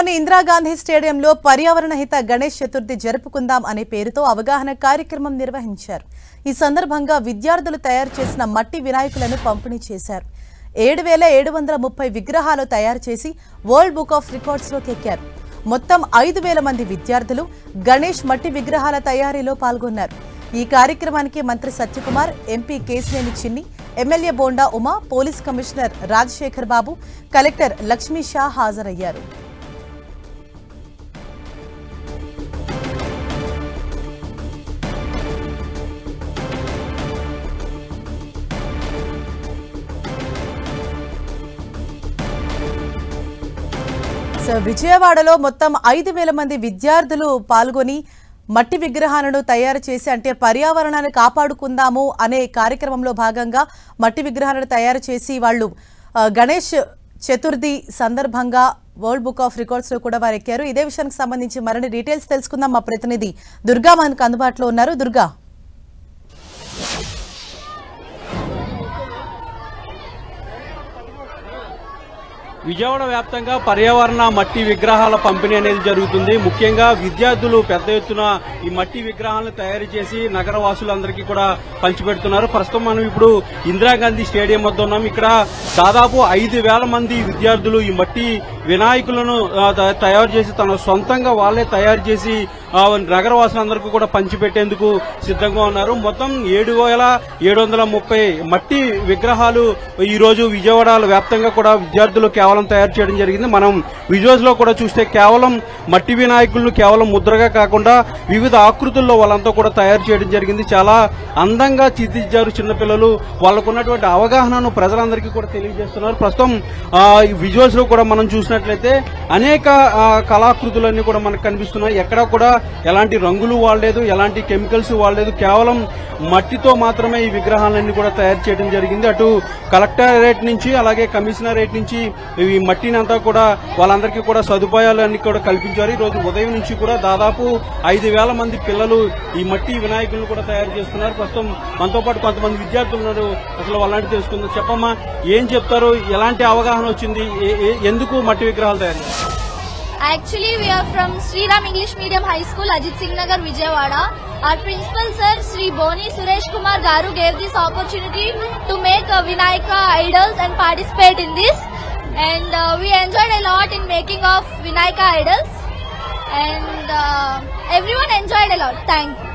నగరంలోని ఇందిరాగాంధీ స్టేడియంలో పర్యావరణ హిత గణేష్ చతుర్థి జరుపుకుందాం అనే పేరుతో అవగాహన కార్యక్రమం నిర్వహించారు. ఈ సందర్భంగా విద్యార్థులు తయారు చేసిన మట్టి వినాయకులను పంపిణీ చేశారు. 7,730 విగ్రహాలు తయారు చేసి వరల్డ్ బుక్ ఆఫ్ రికార్డ్స్లోకి ఎక్కారు. మొత్తం 5,000 మంది విద్యార్థులు గణేష్ మట్టి విగ్రహాల తయారీలో పాల్గొన్నారు. ఈ కార్యక్రమానికి మంత్రి Satyakumar, MP Kesineni Chinni, MLA Bonda Uma, police commissioner Rajasekhar Babu, collector Lakshmi Shah హాజరయ్యారు. విజయవాడలో మొత్తం 5,000 మంది విద్యార్థులు పాల్గొని మట్టి విగ్రహాలను తయారు చేసి అంటే పర్యావరణాన్ని కాపాడుకుందాము అనే కార్యక్రమంలో భాగంగా మట్టి విగ్రహాలను తయారు చేసి వాళ్ళు గణేష్ చతుర్థి సందర్భంగా వరల్డ్ బుక్ ఆఫ్ రికార్డ్స్ లో కూడా వారు ఎక్కారు. ఇదే విషయానికి సంబంధించి మరిన్ని డీటెయిల్స్ తెలుసుకుందాం. మా ప్రతినిధి దుర్గా మనకు అందుబాటులో ఉన్నారు. దుర్గా, విజయవాడ వ్యాప్తంగా పర్యావరణ మట్టి విగ్రహాల పంపిణీ అనేది జరుగుతుంది. ముఖ్యంగా విద్యార్థులు పెద్ద ఎత్తున ఈ మట్టి విగ్రహాలను తయారు చేసి నగర వాసులందరికీ కూడా పంచిపెడుతున్నారు. ప్రస్తుతం మనం ఇప్పుడు ఇందిరాగాంధీ స్టేడియం వద్ద ఉన్నాం. ఇక్కడ దాదాపు 5,000 మంది విద్యార్థులు ఈ మట్టి వినాయకులను తయారు చేసి తన సొంతంగా వాళ్లే తయారు చేసి నగర వాసులందరికీ కూడా పంచిపెట్టేందుకు సిద్ధంగా ఉన్నారు. మొత్తం 7,730 మట్టి విగ్రహాలు ఈ రోజు విజయవాడ వ్యాప్తంగా కూడా విద్యార్థులు కేవలం తయారు చేయడం జరిగింది. మనం విజువల్స్ లో కూడా చూస్తే కేవలం మట్టి వినాయకులను కేవలం ముద్రగా కాకుండా వివిధ ఆకృతుల్లో వాళ్ళంతా కూడా తయారు చేయడం జరిగింది. చాలా అందంగా తీర్చిదిద్దారు చిన్నపిల్లలు. వాళ్ళకున్నటువంటి అవగాహనను ప్రజలందరికీ కూడా తెలియజేస్తున్నారు. ప్రస్తుతం విజువల్స్ లో కూడా మనం చూసినట్లయితే అనేక కళాకృతులన్నీ కూడా మనకు కనిపిస్తున్నాయి. ఎక్కడా కూడా ఎలాంటి రంగులు వాడలేదు, ఎలాంటి కెమికల్స్ వాడలేదు. కేవలం మట్టితో మాత్రమే ఈ విగ్రహాలన్నీ కూడా తయారు చేయడం జరిగింది. అటు కలెక్టరేట్ నుంచి అలాగే కమిషనరేట్ నుంచి ఈ మట్టిని అంతా కూడా వాళ్ళందరికీ కూడా సదుపాయాలు అన్ని కూడా కల్పించారు. ఈ రోజు ఉదయం నుంచి కూడా దాదాపు 5,000 మంది పిల్లలు ఈ మట్టి వినాయకులను కూడా తయారు చేస్తున్నారు. ప్రస్తుతం మనతో పాటు కొంతమంది విద్యార్థులు ఉన్నారు. అసలు వాళ్ళంటి తెలుసుకుందాం. చెప్పమ్మా, ఏం చెప్తారు? ఎలాంటి అవగాహన వచ్చింది? ఎందుకు మట్టి విగ్రహాలు తయారు? Actually, we are from Sriram English Medium High School, Ajit Singh Nagar, Vijayawada. Our principal sir, Sri Boni Suresh Kumar Garu, gave this opportunity to make Vinayaka idols and participate in this. And we enjoyed a lot in making of Vinayaka idols. And everyone enjoyed a lot. Thank you.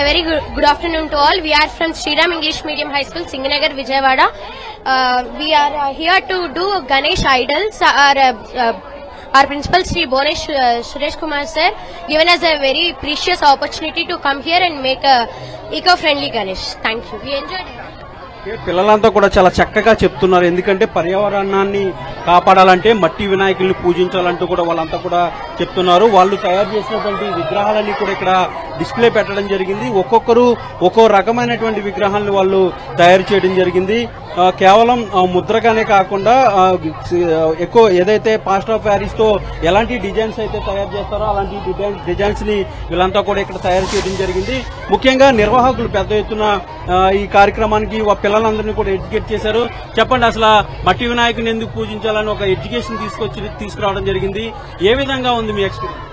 A very good afternoon to all. We are from Sriram English Medium High School, Singhnagar, Vijayawada. We are here to do Ganesh idols. Our principal Sri Boni Suresh Kumar sir given us a very precious opportunity to come here and make a eco-friendly Ganesh. Thank you. We enjoyed it. పిల్లలంతా కూడా చాలా చక్కగా చెప్తున్నారు. ఎందుకంటే పర్యావరణాన్ని కాపాడాలంటే మట్టి వినాయకుల్ని పూజించాలంటూ కూడా వాళ్ళంతా కూడా చెప్తున్నారు. వాళ్ళు తయారు చేసినటువంటి విగ్రహాలన్నీ కూడా ఇక్కడ డిస్ప్లే పెట్టడం జరిగింది. ఒక్కొక్కరు ఒక్కో రకమైనటువంటి విగ్రహాలను వాళ్ళు తయారు చేయడం జరిగింది. కేవలం ముద్రగానే కాకుండా ఎక్కువ ఏదైతే ప్లాస్టర్ ఆఫ్ ప్యారిస్ తో ఎలాంటి డిజైన్స్ అయితే తయారు చేస్తారో అలాంటి డిజైన్స్ ని వీళ్ళంతా కూడా ఇక్కడ తయారు చేయడం జరిగింది. ముఖ్యంగా నిర్వాహకులు పెద్ద ఎత్తున ఈ కార్యక్రమానికి పిల్లలందరినీ కూడా ఎడ్యుకేట్ చేశారు. చెప్పండి, అసలు మట్టి వినాయకుని ఎందుకు పూజించాలని ఒక ఎడ్యుకేషన్ తీసుకురావడం జరిగింది. ఏ విధంగా ఉంది మీ ఎక్స్పీరియన్స్?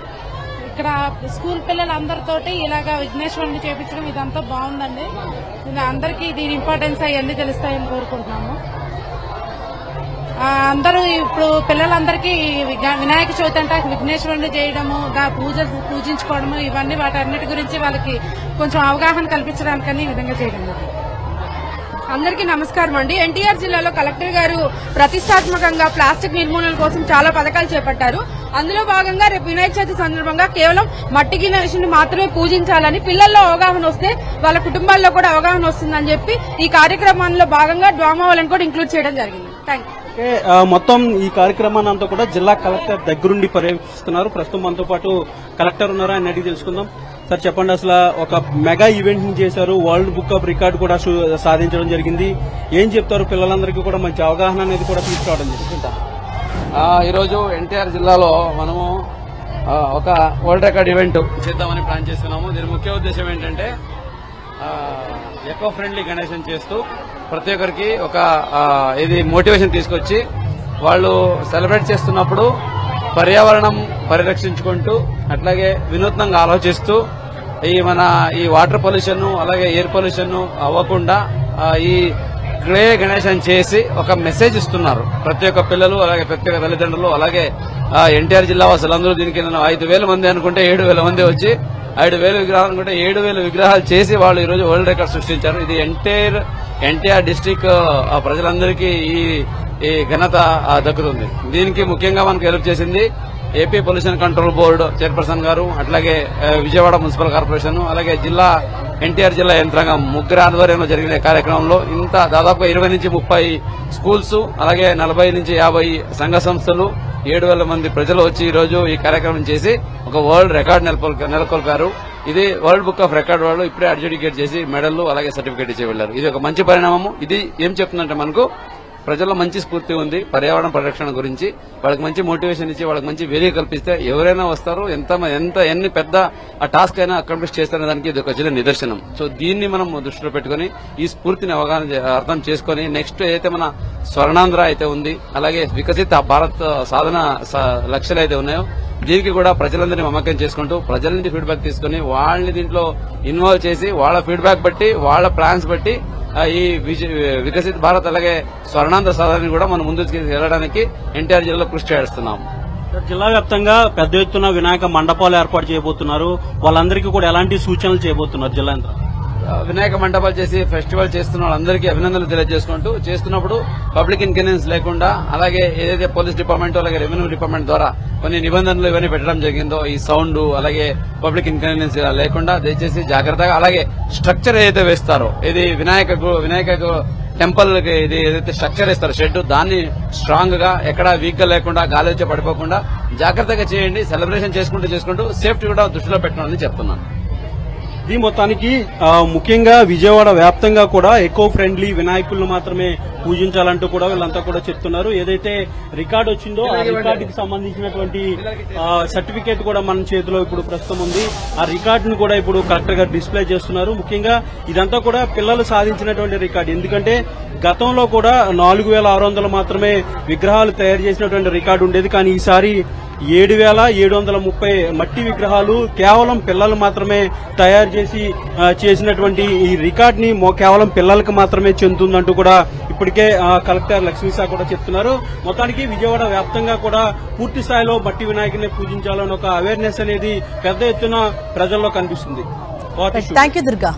ఇక్కడ స్కూల్ పిల్లలందరితోటి ఇలాగా విఘ్నేశ్వరుని చేపించడం ఇదంతా బాగుందండి. అందరికీ దీని ఇంపార్టెన్స్ అవన్నీ తెలుస్తాయని కోరుకుంటున్నాము. అందరూ ఇప్పుడు పిల్లలందరికీ వినాయక చవితి అంటే విఘ్నేశ్వరుని చేయడము, పూజించుకోవడము, ఇవన్నీ వాటన్నిటి గురించి వాళ్ళకి కొంచెం అవగాహన కల్పించడానికని ఈ విధంగా చేయడం. అందరికీ నమస్కారం అండి. ఎన్టీఆర్ జిల్లాలో కలెక్టర్ గారు ప్రతిష్టాత్మకంగా ప్లాస్టిక్ నిర్మూలన కోసం చాలా పథకాలు చేపట్టారు. అందులో భాగంగా రేపు వినాయక చవితి సందర్భంగా కేవలం మట్టి గిన్నెని మాత్రమే పూజించాలని, పిల్లల్లో అవగాహన వస్తే వాళ్ళ కుటుంబాల్లో కూడా అవగాహన వస్తుందని చెప్పి ఈ కార్యక్రమంలో భాగంగా డ్రామా వాళ్ళని కూడా ఇంక్లూడ్ చేయడం జరిగింది. Thank you. మొత్తం ఈ కార్యక్రమాన్ని అంతా కూడా జిల్లా కలెక్టర్ దగ్గరుండి పర్యవేక్షిస్తున్నారు. ప్రస్తుతం మనతో పాటు కలెక్టర్ ఉన్నారు, ఆయన అడిగి తెలుసుకుందాం. సార్ చెప్పండి, అసలు ఒక మెగా ఈవెంట్ ని చేశారు, వరల్డ్ బుక్ ఆఫ్ రికార్డ్ కూడా సాధించడం జరిగింది. ఏం చెప్తారు? పిల్లలందరికీ కూడా మంచి అవగాహన అనేది కూడా తీసుకురావడం జరిగింది. ఈరోజు ఎన్టీఆర్ జిల్లాలో మనము ఒక వరల్డ్ రికార్డ్ ఈవెంట్ చేద్దామని ప్లాన్ చేస్తున్నాము. దీని ముఖ్య ఉద్దేశం ఏంటంటే ఎకో ఫ్రెండ్లీ గణేశం చేస్తూ ప్రతి ఒక్కరికి ఒక ఇది మోటివేషన్ తీసుకొచ్చి వాళ్ళు సెలబ్రేట్ చేస్తున్నప్పుడు పర్యావరణం పరిరక్షించుకుంటూ అట్లాగే వినూత్నంగా ఆలోచిస్తూ ఈ వాటర్ పొల్యూషన్ అలాగే ఎయిర్ పొల్యూషన్ అవ్వకుండా ఈ క్లే గణేశం చేసి ఒక మెసేజ్ ఇస్తున్నారు ప్రతి ఒక్క పిల్లలు, అలాగే ప్రతి ఒక్క తల్లిదండ్రులు, అలాగే ఎన్టీఆర్ జిల్లా వాసులందరూ. దీనికి 5,000 మంది అనుకుంటే 7,000 మంది వచ్చి 5,000 విగ్రహాలు అనుకుంటే 7,000 విగ్రహాలు చేసి వాళ్ళు ఈ రోజు వరల్డ్ రికార్డ్ సృష్టించారు. ఇది ఎన్టీఆర్ డిస్టిక్ ప్రజలందరికీ ఈ ఘనత దక్కుతుంది. దీనికి ముఖ్యంగా మనకు హెల్ప్ చేసింది AP pollution control board chairperson గారు, అట్లాగే విజయవాడ మున్సిపల్ కార్పొరేషన్, అలాగే ఎన్టీఆర్ జిల్లా యంత్రాంగం ముగ్గురు ఆధ్వర్యంలో జరిగిన కార్యక్రమంలో దాదాపు 20 నుంచి 30 స్కూల్స్, అలాగే 40 నుంచి 50 సంఘ సంస్థలు, 7,000 మంది ప్రజలు వచ్చి ఈ రోజు ఈ కార్యక్రమం చేసి ఒక వరల్డ్ రికార్డ్ నెలకొల్పారు. ఇది వరల్డ్ బుక్ ఆఫ్ రికార్డ్ వాళ్ళు ఇప్పుడే అడ్జుడికేట్ చేసి మెడల్ అలాగే సర్టిఫికేట్ ఇచ్చి వెళ్లారు. ఇది ఒక మంచి పరిణామము. ఇది ఏం చెప్తుందంటే మనకు ప్రజల్లో మంచి స్ఫూర్తి ఉంది పర్యావరణ పరిరక్షణ గురించి. వాళ్ళకి మంచి మోటివేషన్ ఇచ్చి వాళ్ళకి మంచి వేదిక కల్పిస్తే ఎవరైనా వస్తారు, ఎన్ని పెద్ద ఆ టాస్క్ అయినా అకంప్లిష్ చేస్తారనే దానికి ఇది ఒక చిన్న నిదర్శనం. సో దీన్ని మనం దృష్టిలో పెట్టుకుని ఈ స్ఫూర్తిని అర్థం చేసుకుని నెక్స్ట్ ఏదైతే మన స్వర్ణాంధ్ర అయితే ఉంది, అలాగే వికసిత భారత్ సాధన లక్ష్యాలు అయితే ఉన్నాయో దీనికి కూడా ప్రజలందరినీ మమకం చేసుకుంటూ ప్రజల నుంచి ఫీడ్బ్యాక్ తీసుకుని వాళ్ళని దీంట్లో ఇన్వాల్వ్ చేసి వాళ్ళ ఫీడ్బ్యాక్ బట్టి వాళ్ళ ప్లాన్స్ బట్టి ఈ వికసిత భారత్ అలాగే స్వర్ణాంధ్ర సాధనని కూడా మనం ముందుకు వెళ్ళడానికి ఎన్టీఆర్ జిల్లాలో కృషి చేస్తున్నాం. జిల్లా వ్యాప్తంగా పెద్ద ఎత్తున వినాయక మండపాలు ఏర్పాటు చేయబోతున్నారు. వాళ్ళందరికీ కూడా ఎలాంటి సూచనలు చేయబోతున్నారు? జిల్లా వినాయక మండపాలు చేసి ఫెస్టివల్ చేస్తున్న వాళ్ళందరికీ అభినందనలు తెలియజేసుకుంటూ చేస్తున్నప్పుడు పబ్లిక్ ఇన్కన్వీనియన్స్ లేకుండా, అలాగే ఏదైతే పోలీస్ డిపార్ట్మెంట్ అలాగే రెవెన్యూ డిపార్ట్మెంట్ ద్వారా కొన్ని నిబంధనలు ఇవన్నీ పెట్టడం జరిగిందో ఈ సౌండ్ అలాగే పబ్లిక్ ఇన్కన్వీనియన్స్ లేకుండా దయచేసి జాగ్రత్తగా, అలాగే స్ట్రక్చర్ ఏదైతే వేస్తారో ఇది వినాయక టెంపుల్ ఇది ఏదైతే స్ట్రక్చర్ వేస్తారో షెడ్ దాన్ని స్ట్రాంగ్ గా ఎక్కడా వీక్ గా లేకుండా గాలి వచ్చి పడిపోకుండా జాగ్రత్తగా చేయండి. సెలబ్రేషన్ చేసుకుంటూ సేఫ్టీ కూడా దృష్టిలో పెట్టాలని చెప్తున్నాను. ఇది మొత్తానికి ముఖ్యంగా విజయవాడ వ్యాప్తంగా కూడా ఎకో ఫ్రెండ్లీ వినాయకులను మాత్రమే పూజించాలంటూ కూడా వీళ్ళంతా కూడా చెప్తున్నారు. ఏదైతే రికార్డు వచ్చిందో ఆ రికార్డుకి సంబంధించినటువంటి సర్టిఫికేట్ కూడా మన చేతిలో ఇప్పుడు ప్రస్తుతం ఉంది. ఆ రికార్డును కూడా ఇప్పుడు కలెక్టర్ గారు డిస్ప్లే చేస్తున్నారు. ముఖ్యంగా ఇదంతా కూడా పిల్లలు సాధించినటువంటి రికార్డు. ఎందుకంటే గతంలో కూడా 4,600 మాత్రమే విగ్రహాలు తయారు చేసినటువంటి రికార్డు ఉండేది. కానీ ఈసారి 7,730 మట్టి విగ్రహాలు కేవలం పిల్లలు మాత్రమే తయారు చేసినటువంటి ఈ రికార్డ్ ని కేవలం పిల్లలకు మాత్రమే చెందుతుందంటూ కూడా ఇప్పటికే కలెక్టర్ లక్ష్మీశా కూడా చెప్తున్నారు. మొత్తానికి విజయవాడ వ్యాప్తంగా కూడా పూర్తి స్థాయిలో మట్టి వినాయకుడిని పూజించాలని ఒక అవేర్నెస్ అనేది పెద్ద ఎత్తున ప్రజల్లో కనిపిస్తుంది. థాంక్యూ దుర్గా.